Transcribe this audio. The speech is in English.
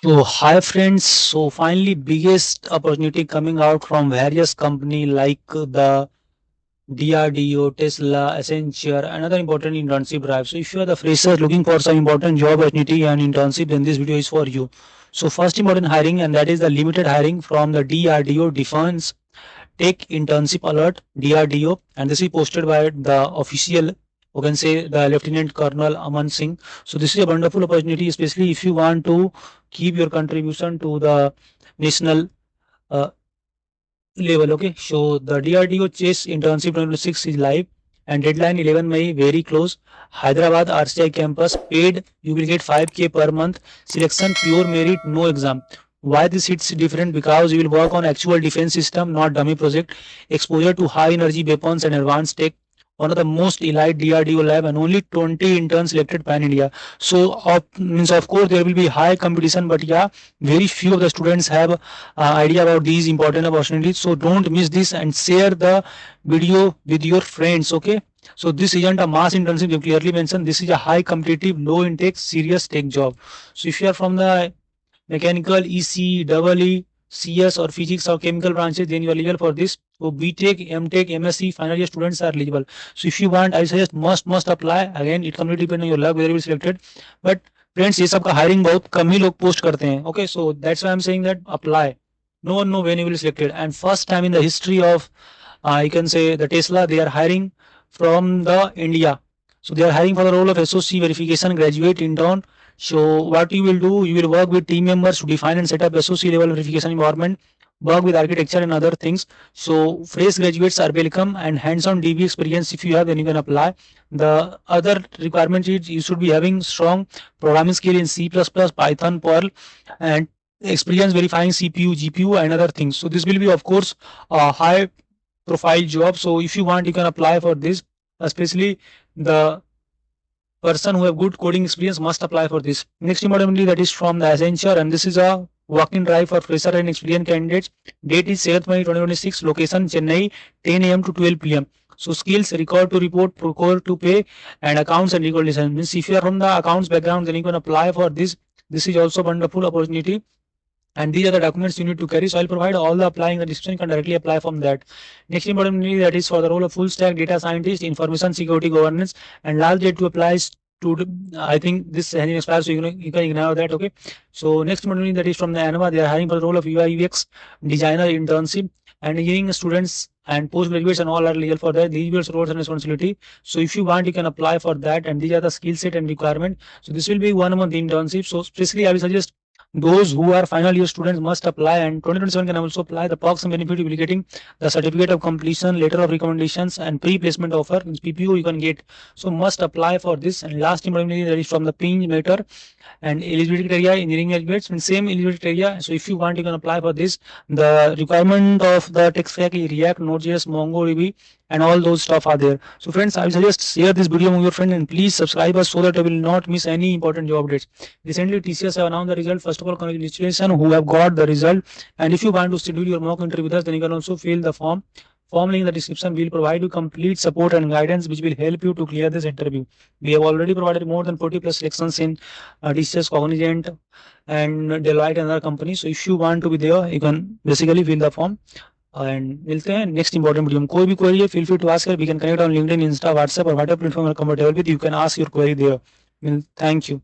So hi friends, so finally biggest opportunity coming out from various company like the DRDO, Tesla, Accenture, another important internship drive. So if you are the fresher looking for some important job opportunity and internship, then this video is for you. So first important hiring, and that is the limited hiring from the DRDO Defense Tech Internship Alert DRDO, and this is posted by the official, you can say the Lieutenant Colonel Aman Singh. So this is a wonderful opportunity, especially if you want to keep your contribution to the national uh, level. Okay, so the DRDO Chase Internship 2026 is live and deadline 11 May, very close. Hyderabad RCI campus, paid, you will get 5K per month. Selection pure merit, no exam. Why this hits different? Because you will work on actual defense system, not dummy project. Exposure to high energy weapons and advanced tech. One of the most elite DRDO lab, and only 20 interns selected pan India. So means of course there will be high competition, but yeah, very few of the students have idea about these important opportunities. So don't miss this and share the video with your friends. Okay, so this isn't a mass internship, you clearly mentioned. This is a high competitive, low intake, serious tech job. So if you are from the mechanical, EC, double E, CS or physics or chemical branches, then you are eligible for this. So BTech, MTech, MSc final year students are eligible. So if you want, I suggest must apply. Again, it completely depends on your luck whether you will selected. But friends, ये सब का hiring बहुत कम ही लोग post करते हैं. Okay, so that's why I'm saying that apply. No one know when you will selected. And first time in the history of, you can say the Tesla, they are hiring from the India. So they are hiring for the role of SOC verification graduate intern. So what you will do, you will work with team members to define and set up SOC level verification environment, work with architecture and other things. So fresh graduates are welcome, and hands-on DB experience if you have, then you can apply. The other requirement is you should be having strong programming skill in C++, Python, Perl, and experience verifying CPU, GPU, and other things. So this will be of course a high profile job. So if you want, you can apply for this, especially the person who have good coding experience must apply for this. Next importantly, that is from the Accenture, and this is a walk-in drive for fresher and experienced candidates. Date is 7th May 2026. Location Chennai, 10 a.m. to 12 p.m. So skills, record to report, procure to pay, and accounts and recognition. Means if you are from the accounts background, then you can apply for this. This is also wonderful opportunity. And these are the documents you need to carry. So I'll provide all the applying the description. You can directly apply from that. Next importantly, that is for the role of full stack data scientist, information security governance, and last date to apply is to, I think this has expired, so you can ignore that. Okay, so next importantly, that is from the anva. They are hiring for the role of UI UX designer internship, and engineering students and postgraduates and all are legal for that. These will roles and responsibility. So if you want, you can apply for that, and these are the skill set and requirement. So this will be 1 month internship. So especially I will suggest those who are final year students must apply, and 2027 can also apply. The perks and benefit, you will be getting the certificate of completion, letter of recommendations, and pre-placement offer, means PPO you can get. So must apply for this. And last importantly, that is from the PingMentor and eligibility criteria, engineering graduates, and same eligibility criteria. So if you want, you can apply for this. The requirement of the tech stack is React, Node.js, MongoDB, and all those stuff are there. So friends, I will suggest share this video with your friend, and please subscribe us so that you will not miss any important job updates. Recently TCS have announced the result. First of all, congratulations who have got the result. And if you want to schedule your mock interview with us, then you can also fill the form link in the description. Will provide you complete support and guidance which will help you to clear this interview. We have already provided more than 40 plus selections in TCS, Cognizant, and Deloitte and other companies. So if you want to be there, you can basically fill the form. And मिलते हैं next important video में. कोई भी query है, feel free to ask. We can connect on LinkedIn, Insta, WhatsApp, और whatever platform accommodate with. You can ask your query there. Thank you.